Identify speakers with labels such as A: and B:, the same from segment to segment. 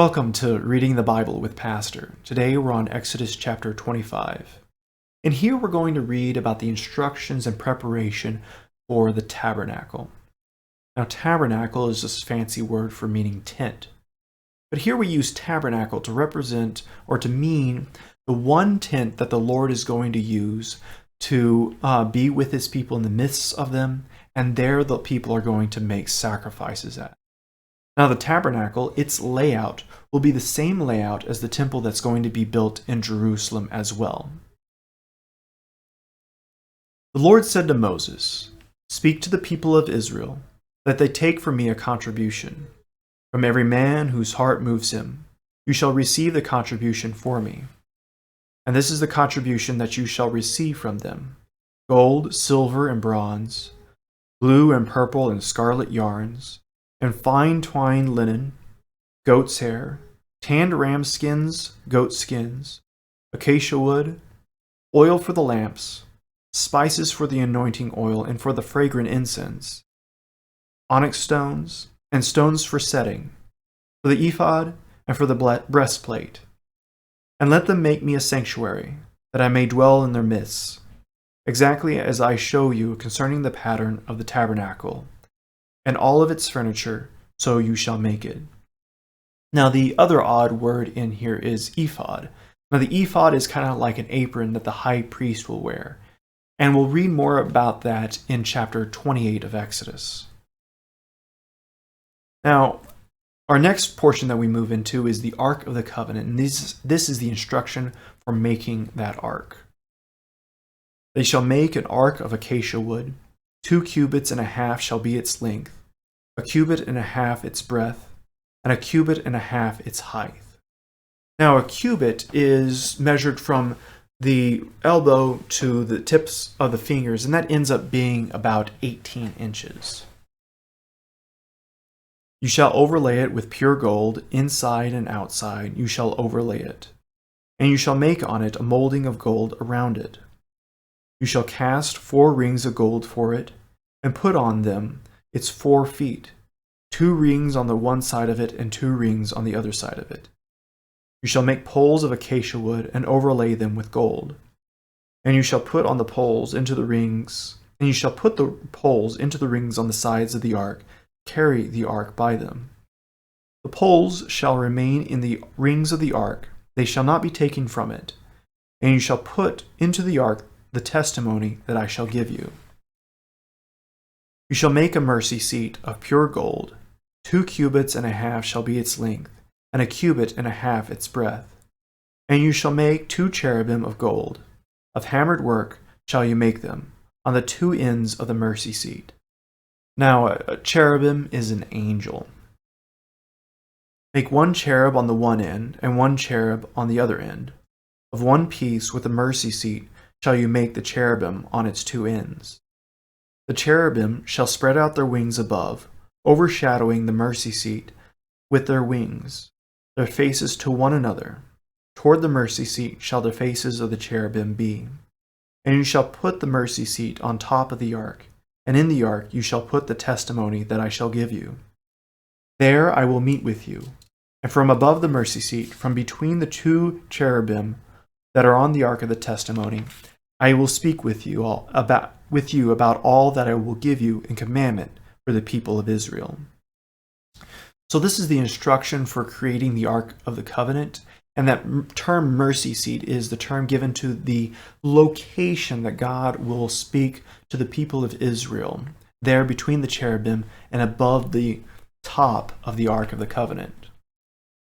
A: Welcome to Reading the Bible with Pastor. Today we're on Exodus chapter 25. And here we're going to read about the instructions and preparation for the tabernacle. Now, tabernacle is just a fancy word for meaning tent. But here we use tabernacle to represent or to mean the one tent that the Lord is going to use to be with his people in the midst of them, and there the people are going to make sacrifices at. Now the tabernacle, its layout, will be the same layout as the temple that's going to be built in Jerusalem as well. The Lord said to Moses, "Speak to the people of Israel, that they take from me a contribution. From every man whose heart moves him, you shall receive the contribution for me. And this is the contribution that you shall receive from them: gold, silver, and bronze, blue and purple and scarlet yarns, and fine twined linen, goat's hair, tanned ram skins, goat skins, acacia wood, oil for the lamps, spices for the anointing oil and for the fragrant incense, onyx stones, and stones for setting, for the ephod and for the breastplate. And let them make me a sanctuary, that I may dwell in their midst, exactly as I show you concerning the pattern of the tabernacle, and all of its furniture, so you shall make it." Now the other odd word in here is ephod. Now the ephod is kind of like an apron that the high priest will wear. And we'll read more about that in chapter 28 of Exodus. Now, our next portion that we move into is the Ark of the Covenant. And this is the instruction for making that ark. "They shall make an ark of acacia wood. 2 cubits and a half shall be its length, 1 cubit and a half its breadth, and 1 cubit and a half its height." Now, a cubit is measured from the elbow to the tips of the fingers, and that ends up being about 18 inches. "You shall overlay it with pure gold, inside and outside you shall overlay it, and you shall make on it a molding of gold around it. You shall cast 4 rings of gold for it, and put on them its 4 feet, 2 rings on the one side of it, and 2 rings on the other side of it. You shall make poles of acacia wood, and overlay them with gold. And you shall put the poles into the rings on the sides of the ark, carry the ark by them. The poles shall remain in the rings of the ark, they shall not be taken from it. And you shall put into the ark the testimony that I shall give you. You shall make a mercy seat of pure gold. 2 cubits and a half shall be its length, and 1 cubit and a half its breadth. And you shall make 2 cherubim of gold. Of hammered work shall you make them, on the 2 ends of the mercy seat." Now, a cherubim is an angel. "Make 1 cherub on the one end, and 1 cherub on the other end. Of one piece with the mercy seat shall you make the cherubim on its 2 ends. The cherubim shall spread out their wings above, overshadowing the mercy seat with their wings, their faces to one another. Toward the mercy seat shall the faces of the cherubim be. And you shall put the mercy seat on top of the ark, and in the ark you shall put the testimony that I shall give you. There I will meet with you, and from above the mercy seat, from between the 2 cherubim that are on the ark of the testimony, I will speak with you about all that I will give you in commandment for the people of Israel." So this is the instruction for creating the Ark of the Covenant, and that term mercy seat is the term given to the location that God will speak to the people of Israel, there between the cherubim and above the top of the Ark of the Covenant.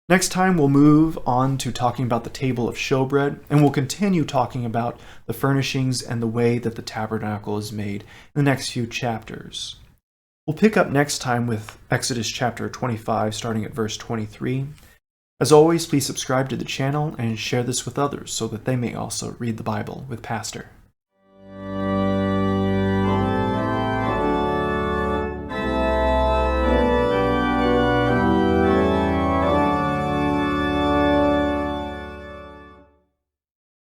A: Next time we'll move on to talking about the table of showbread, and we'll continue talking about the furnishings and the way that the tabernacle is made in the next few chapters. We'll pick up next time with Exodus chapter 25, starting at verse 23. As always, please subscribe to the channel and share this with others so that they may also read the Bible with Pastor.